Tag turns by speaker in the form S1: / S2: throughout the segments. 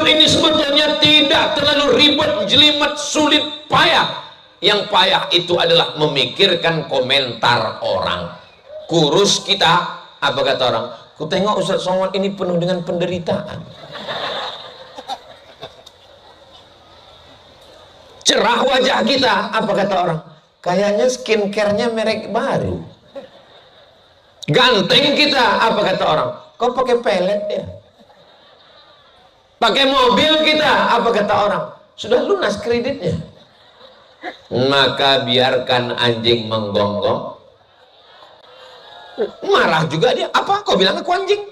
S1: Hidup ini sebetulnya tidak terlalu ribet, jelimet, sulit, payah. Yang payah itu adalah memikirkan komentar orang. Kurus kita, apa kata orang? Ku tengok Ustaz Somad ini penuh dengan penderitaan. Cerah wajah kita, apa kata orang? Kayaknya skincare-nya merek baru. Ganteng kita, apa kata orang? Kau pakai pelet ya? Pakai mobil kita, apa kata orang? Sudah lunas kreditnya. Maka biarkan anjing menggonggong. Marah juga dia. Apa? Kau bilang aku anjing?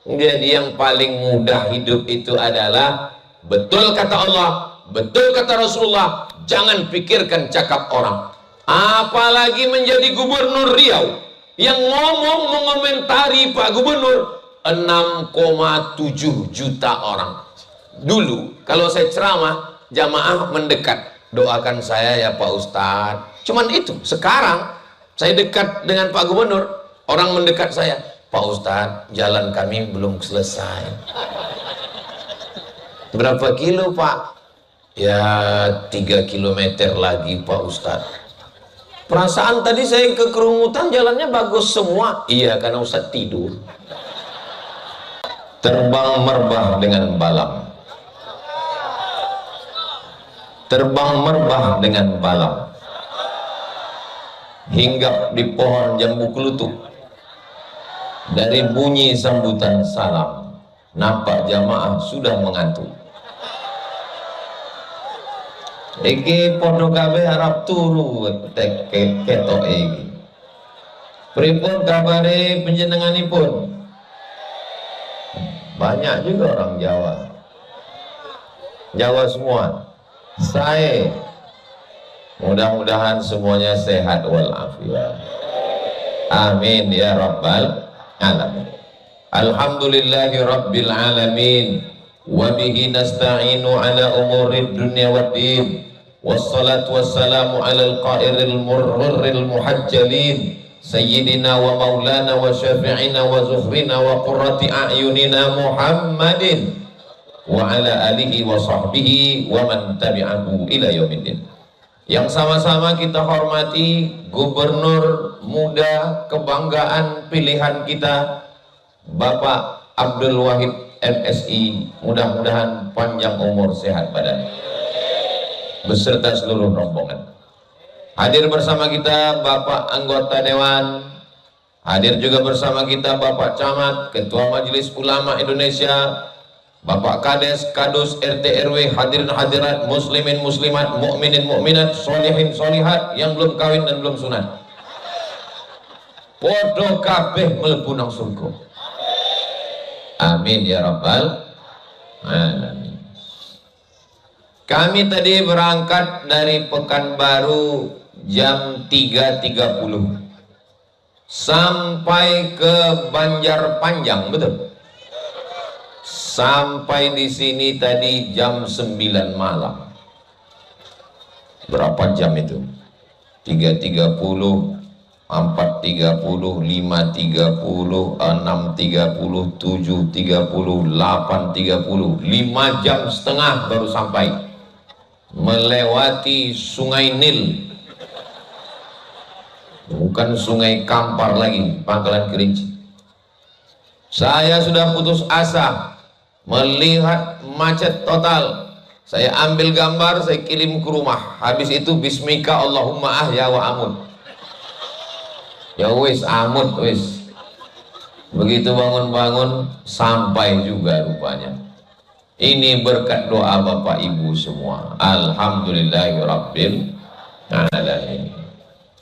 S1: Jadi yang paling mudah hidup itu adalah betul kata Allah, betul kata Rasulullah, jangan pikirkan cakap orang. Apalagi menjadi gubernur Riau yang ngomong mengomentari Pak Gubernur 6,7 juta orang. Dulu kalau saya ceramah, jamaah mendekat, doakan saya ya Pak Ustadz. Cuman itu. Sekarang saya dekat dengan Pak Gubernur, orang mendekat saya, Pak Ustadz, jalan kami belum selesai. Berapa kilo Pak? Ya 3 kilometer lagi Pak Ustadz. Perasaan tadi saya ke Kerumutan jalannya bagus semua. Iya, karena Ustadz tidur. Terbang merbah dengan balam. Terbang merbah dengan balam. Hinggap di pohon jambu kelutuk. Dari bunyi sambutan salam, nampak jamaah sudah mengantuk. Iki podo kabeh harap turu ketok iki. Pripun kabare panjenenganipun? Banyak juga orang Jawa. Jawa semua. Saya mudah-mudahan semuanya sehat walafiat. Amin ya rabbal alamin. Alhamdulillahi rabbil alamin. Wa bihi nasta'inu ala umurid dunya waddin. Wassalatu wassalamu ala al-qairil murril muhajjalin sayyidina wa maulana wa syafi'ina wa zuhrina wa qurrati a'yunina Muhammadin wa ala alihi wa sahbihi wa man tabi'ahu ila yaumiddin. Yang sama-sama kita hormati Gubernur muda kebanggaan pilihan kita, Bapak Abdul Wahid MSI, mudah-mudahan panjang umur sehat badan beserta seluruh rombongan. Hadir bersama kita Bapak anggota Dewan, hadir juga bersama kita Bapak Camat, Ketua Majelis Ulama Indonesia, Bapak Kades, Kadus, RT RW, hadirin hadirat, muslimin muslimat, mukminin mukminat, solihin solihat yang belum kawin dan belum sunat. Podo kabeh mlebu nang surga. Amin ya rabbal alamin. Kami tadi berangkat dari Pekanbaru jam 3.30 sampai ke Banjarpanjang, betul? Sampai di sini tadi jam 9 malam. Berapa jam itu? 3.30, 4.30, 5.30, 6.30, 7.30, 8.30, 5 jam setengah baru sampai. Melewati Sungai Nil, bukan Sungai Kampar lagi, Pangkalan Kerinci. Saya sudah putus asa melihat macet total. Saya ambil gambar, saya kirim ke rumah. Habis itu bismika Allahumma ahya wa amut. Ya wis amut wis. Begitu bangun-bangun sampai juga rupanya. Ini berkat doa Bapak Ibu semua. Alhamdulillahirabbil alamin.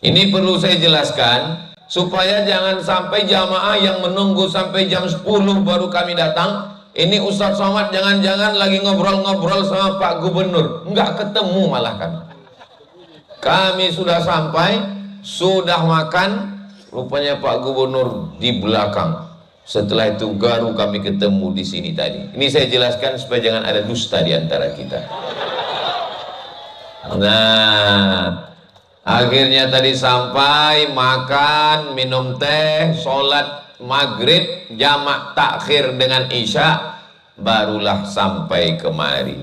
S1: Ini perlu saya jelaskan supaya jangan sampai jamaah yang menunggu sampai jam 10 baru kami datang. Ini Ustadz Somad jangan-jangan lagi ngobrol-ngobrol sama Pak Gubernur, enggak ketemu malah kami sudah sampai, sudah makan, rupanya Pak Gubernur di belakang. Setelah itu baru kami ketemu di sini tadi. Ini saya jelaskan supaya jangan ada dusta di antara kita. Nah, akhirnya tadi sampai makan, minum teh, sholat maghrib jamak takhir dengan isya. barulah sampai kemari.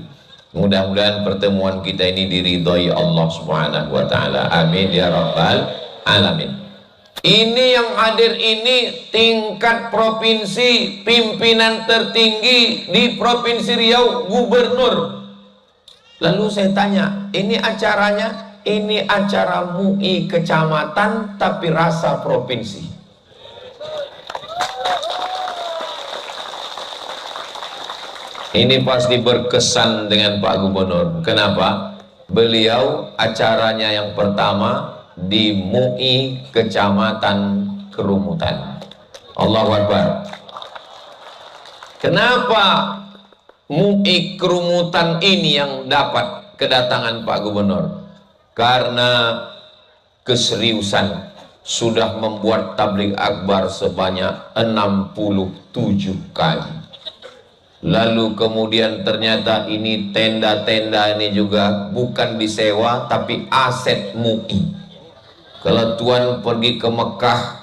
S1: Mudah-mudahan pertemuan kita ini diridhoi Allah Subhanahu wa taala. Amin ya rabbal alamin. Ini yang hadir ini tingkat provinsi, pimpinan tertinggi di Provinsi Riau, gubernur. Lalu saya tanya, ini acaranya? Ini acara MUI kecamatan tapi rasa provinsi. Ini pasti berkesan dengan Pak Gubernur. Kenapa? Beliau acaranya yang pertama di MUI Kecamatan Kerumutan. Allahu Akbar. Kenapa MUI Kerumutan ini yang dapat kedatangan Pak Gubernur? Karena keseriusan sudah membuat tabligh akbar sebanyak 67 kali. Lalu kemudian ternyata ini tenda-tenda ini juga bukan disewa tapi aset MUI. Kalau Tuan pergi ke Mekah,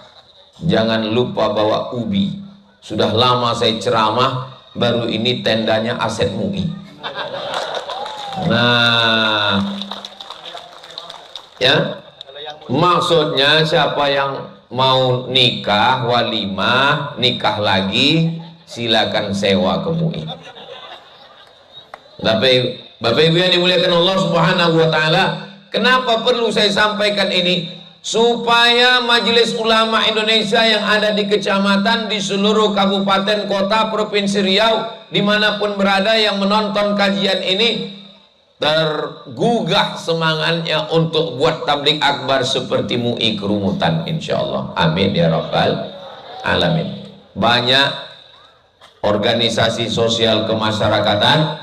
S1: jangan lupa bawa ubi. Sudah lama saya ceramah, baru ini tendanya aset MUI. Nah, ya, maksudnya siapa yang mau nikah, walimah, nikah lagi, silakan sewa ke MUI. Bapak Ibu yang dimuliakan Allah Subhanahu wa taala, kenapa perlu saya sampaikan ini? Supaya Majelis Ulama Indonesia yang ada di kecamatan, di seluruh kabupaten, kota, provinsi Riau, dimanapun berada yang menonton kajian ini, tergugah semangatnya untuk buat tabligh akbar seperti MUI Kerumutan, insya Allah. Amin ya rabbal alamin. Banyak organisasi sosial kemasyarakatan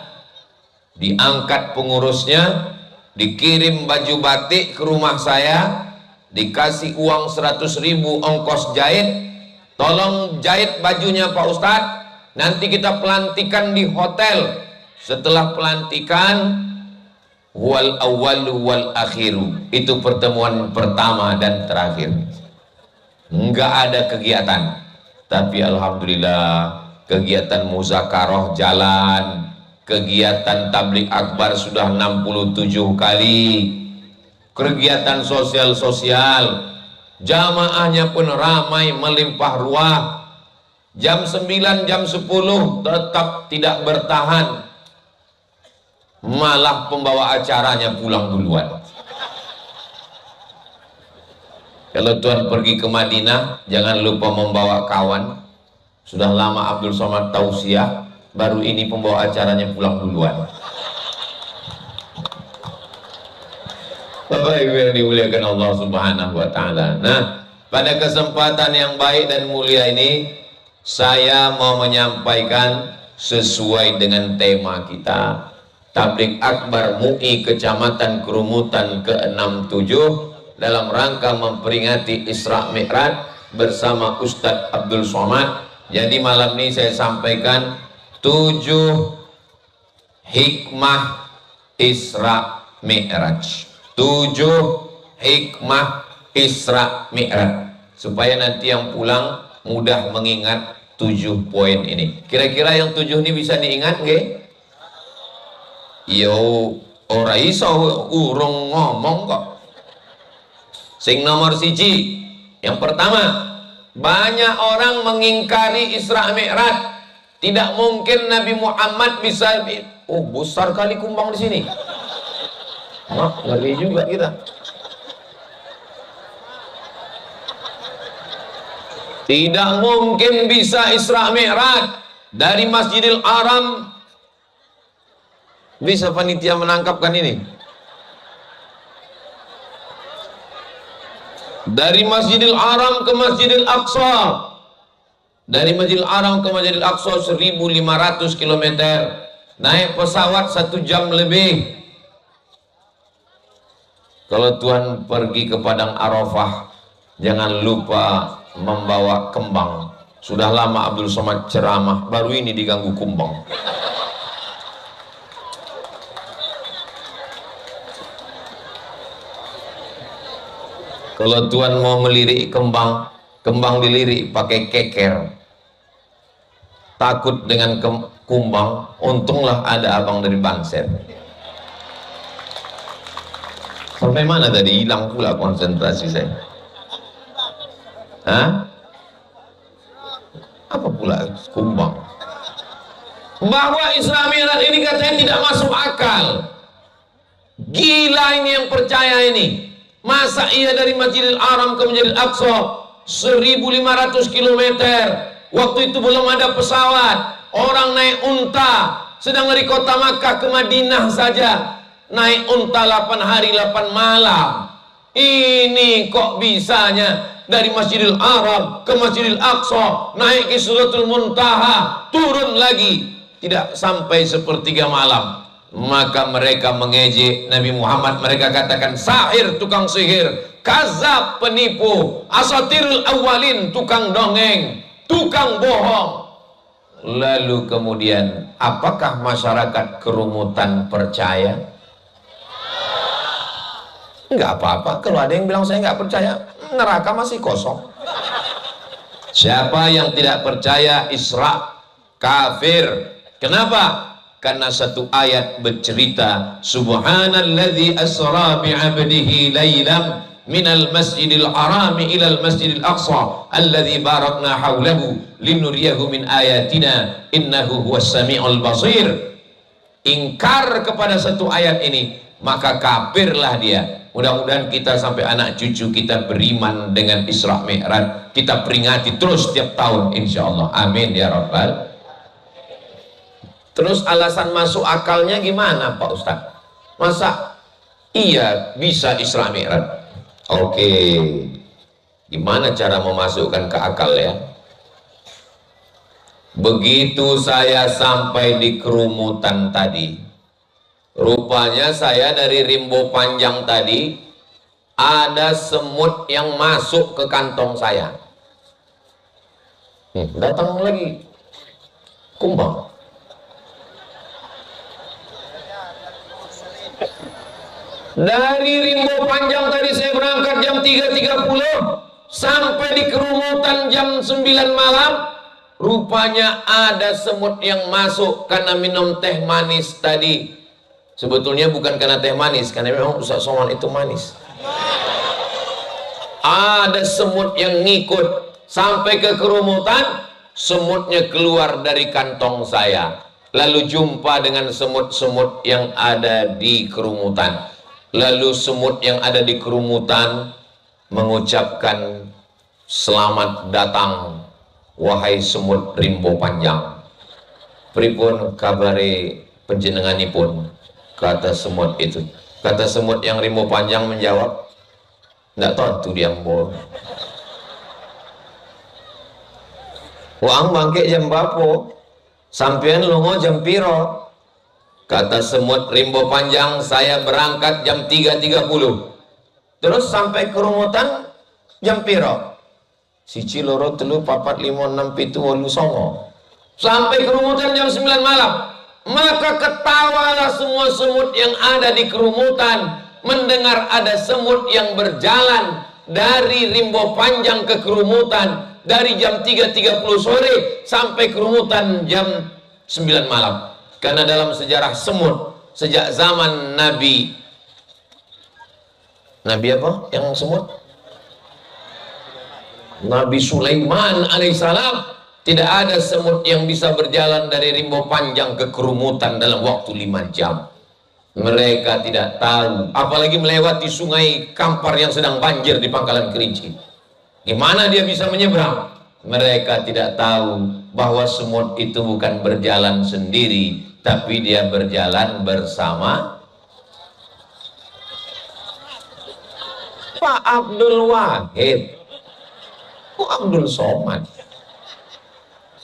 S1: diangkat pengurusnya, dikirim baju batik ke rumah saya, dikasih uang 100.000 ongkos jahit, tolong jahit bajunya Pak Ustadz, nanti kita pelantikan di hotel. Setelah pelantikan, wal awwalu wal akhiru, itu pertemuan pertama dan terakhir. Enggak ada kegiatan, tapi alhamdulillah kegiatan muzakarah jalan, kegiatan tabligh akbar sudah 67 kali, kegiatan sosial-sosial, jamaahnya pun ramai melimpah ruah. Jam 9, jam 10 tetap tidak bertahan, malah pembawa acaranya pulang duluan. Kalau Tuhan pergi ke Madinah, jangan lupa membawa kawan. Sudah lama Abdul Somad tausiah, baru ini pembawa acaranya pulang duluan. Bapak Ibu yang dimuliakan Allah Subhanahu wa taala. Nah, pada kesempatan yang baik dan mulia ini, saya mau menyampaikan sesuai dengan tema kita, tabligh akbar MUI Kecamatan Kerumutan ke-67 dalam rangka memperingati Isra Mi'raj bersama Ustadz Abdul Somad. Jadi malam ini saya sampaikan 7 hikmah Isra Mi'raj. 7 hikmah Isra Mi'raj, supaya nanti yang pulang mudah mengingat 7 poin ini. Kira-kira yang 7 ini bisa diingat nggih? Yo, ora iso urung ngomong kok. Sing nomor 1, yang pertama, banyak orang mengingkari Isra Mi'raj. Tidak mungkin Nabi Muhammad bisa besar kali kumbang di sini. Ngeri juga kita. Tidak mungkin bisa Isra Mi'raj dari Masjidil Haram. Bisa panitia menangkapkan ini? Dari Masjidil Haram ke Masjidil Aqsa. Dari Masjidil Haram ke Masjidil Aqsa 1.500 km. Naik pesawat 1 jam lebih. Kalau Tuhan pergi ke Padang Arafah, jangan lupa membawa kembang. Sudah lama Abdul Somad ceramah, baru ini diganggu kumbang. Kalau Tuhan mau melirik kembang dilirik pakai keker. Takut dengan kumbang, untunglah ada abang dari Bangser. Sampai mana tadi? Hilang pula konsentrasi saya. Hah? Apa pula kumbang? Bahwa Isra Mi'raj ini katanya tidak masuk akal. Gila ini yang percaya ini. Masa iya dari Masjidil Haram ke Masjidil Aqsa 1500 km. Waktu itu belum ada pesawat. Orang naik unta. Sedang dari kota Makkah ke Madinah saja naik unta 8 hari 8 malam. Ini kok bisanya dari Masjidil Haram ke Masjidil Aqsa naik ke Sidratul Muntaha, turun lagi tidak sampai sepertiga malam. Maka mereka mengejek Nabi Muhammad. Mereka katakan sahir, tukang sihir, kazab, penipu, asatirul awalin, tukang dongeng, tukang bohong. Lalu kemudian apakah masyarakat kerumutan percaya? Enggak apa-apa kalau ada yang bilang saya nggak percaya, neraka masih kosong. Siapa yang tidak percaya Isra kafir. Kenapa? Karena satu ayat bercerita subhanalladzi asra bi'abdihi lailam minal masjidil harami ilal masjidil aqsa alladzi barakna haulahu linuriyahu min ayatina innahu huwas sami'ul basir. Ingkar kepada satu ayat ini maka kafirlah dia. Mudah-mudahan kita sampai anak cucu kita beriman dengan Isra Mi'raj. Kita peringati terus setiap tahun insyaallah. Amin ya rabbal. Terus alasan masuk akalnya gimana Pak Ustadz? Masa iya bisa Isra Mi'raj? Oke, gimana cara memasukkan ke akal ya? Begitu saya sampai di kerumutan tadi, rupanya saya dari rimbo panjang tadi ada semut yang masuk ke kantong saya. Datang lagi kumbang. Dari rimbo panjang tadi saya berangkat jam 3.30 sampai di kerumutan jam 9 malam. Rupanya ada semut yang masuk karena minum teh manis tadi. Sebetulnya bukan karena teh manis, karena memang Ustaz Somad itu manis. Ada semut yang ngikut sampai ke kerumutan. Semutnya keluar dari kantong saya. Lalu jumpa dengan semut-semut yang ada di kerumutan. Lalu semut yang ada di kerumutan mengucapkan selamat datang wahai semut rimbo panjang. Pripun kabare panjenenganipun? Kata semut itu. Kata semut yang rimbo panjang menjawab, nggak tahu dia mbok. Wang bangke jam bapo? Sampean lungo jam piro? Kata semut rimbo panjang, saya berangkat jam 3.30. Terus sampai kerumutan jam piro? Siji loro telu papat lima enam pitu wolu songo. Sampai kerumutan jam 9 malam. Maka ketawalah semua semut yang ada di kerumutan mendengar ada semut yang berjalan dari rimbo panjang ke kerumutan dari jam 3.30 sore sampai kerumutan jam 9 malam. Karena dalam sejarah semut sejak zaman Nabi apa yang semut? Nabi Sulaiman alaihissalam, tidak ada semut yang bisa berjalan dari rimbo panjang ke kerumutan dalam waktu 5 jam. Mereka tidak tahu, apalagi melewati sungai Kampar yang sedang banjir di Pangkalan Kerinci. Gimana dia bisa menyeberang? Mereka tidak tahu bahwa semut itu bukan berjalan sendiri, tapi dia berjalan bersama Pak Abdul Wahid, Pak Abdul Somad.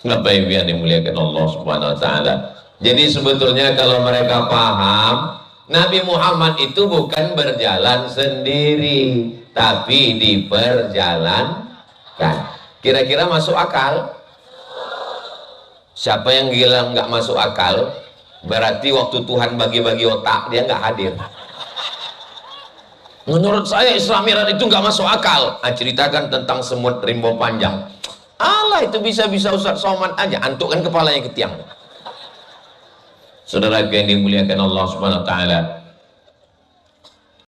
S1: Bapak Ibu yang dimuliakan Allah Subhanahu wa taala. Jadi sebetulnya kalau mereka paham, Nabi Muhammad itu bukan berjalan sendiri, tapi diperjalankan. Kira-kira masuk akal? Siapa yang bilang nggak masuk akal, berarti waktu Tuhan bagi-bagi otak dia nggak hadir. Menurut saya Isra Mi'raj itu nggak masuk akal. Ceritakan tentang semut rimbo panjang. Allah, itu bisa-bisa Ustaz Somad aja antukkan kepalanya ke tiang. Saudara yang dimuliakan Allah Subhanahu wa taala,